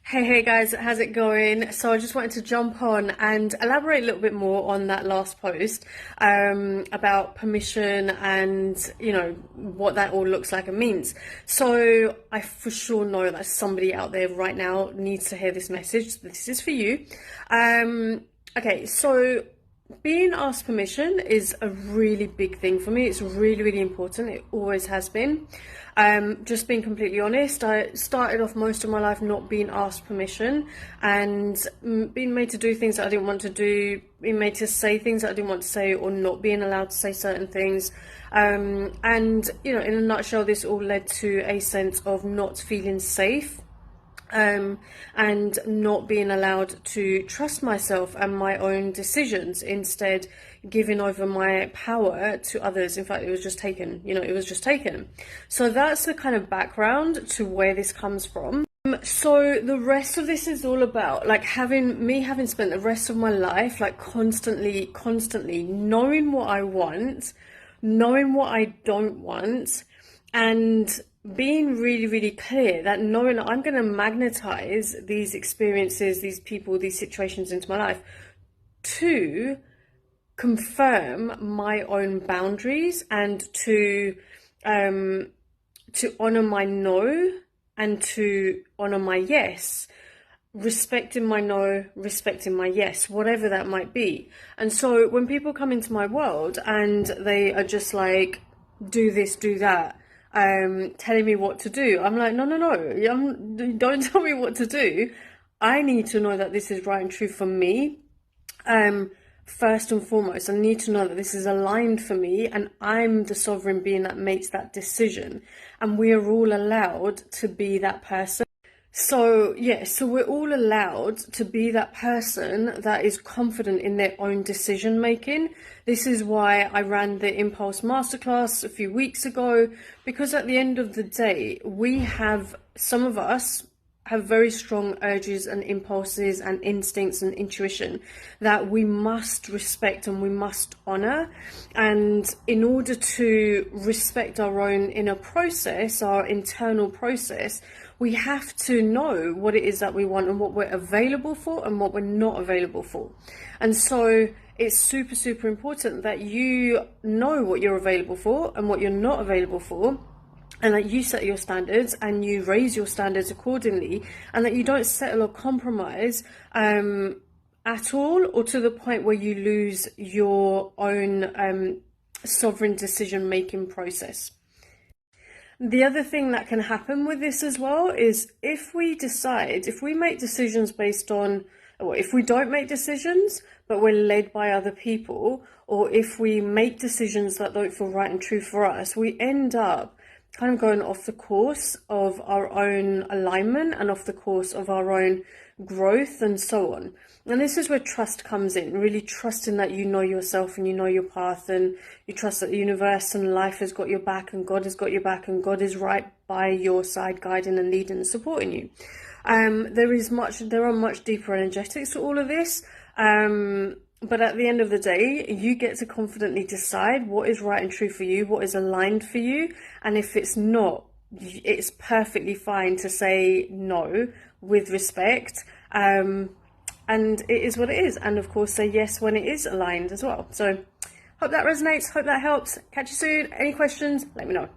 Hey guys, how's it going? So I just wanted to jump on and elaborate a little bit more on that last post about permission and what that all looks like and means. So I for sure know that somebody out there right now needs to hear this message. This is for you. Okay, so being asked permission is a really big thing for me. It's really, really important. It always has been. Just being completely honest, I started off most of my life not being asked permission and being made to do things that I didn't want to do, being made to say things that I didn't want to say, or not being allowed to say certain things. And, in a nutshell, this all led to a sense of not feeling safe, and not being allowed to trust myself and my own decisions, instead giving over my power to others. In fact, it was just taken, it was just taken. So that's the kind of background to where this comes from. So the rest of this is all about like having spent the rest of my life like constantly knowing what I want, knowing what I don't want, and being really, really clear that knowing that I'm going to magnetize these experiences, these people, these situations into my life to confirm my own boundaries and to honor my no and to honor my yes, respecting my no, respecting my yes, whatever that might be. And so when people come into my world and they are just like, do this, do that, telling me what to do, I'm like, no, don't tell me what to do. I need to know that this is right and true for me. First and foremost, I need to know that this is aligned for me and I'm the sovereign being that makes that decision. And we are all allowed to be that person. So we're all allowed to be that person that is confident in their own decision making. This is why I ran the Impulse Masterclass a few weeks ago, because at the end of the day, some of us have very strong urges and impulses and instincts and intuition that we must respect and we must honor. And in order to respect our own inner process, our internal process, we have to know what it is that we want and what we're available for and what we're not available for. And so it's super, super important that you know what you're available for and what you're not available for, and that you set your standards and you raise your standards accordingly, and that you don't settle or compromise at all, or to the point where you lose your own sovereign decision making process. The other thing that can happen with this as well is if we make decisions based on, or if we don't make decisions, but we're led by other people, or if we make decisions that don't feel right and true for us, we end up kind of going off the course of our own alignment and off the course of our own growth and so on. And this is where trust comes in, really trusting that you know yourself and you know your path, and you trust that the universe and life has got your back and God has got your back and God is right by your side, guiding and leading and supporting you. There are much deeper energetics to all of this. But at the end of the day, you get to confidently decide what is right and true for you, what is aligned for you. And if it's not, it's perfectly fine to say no with respect. And it is what it is. And of course, say yes when it is aligned as well. So hope that resonates. Hope that helps. Catch you soon. Any questions? Let me know.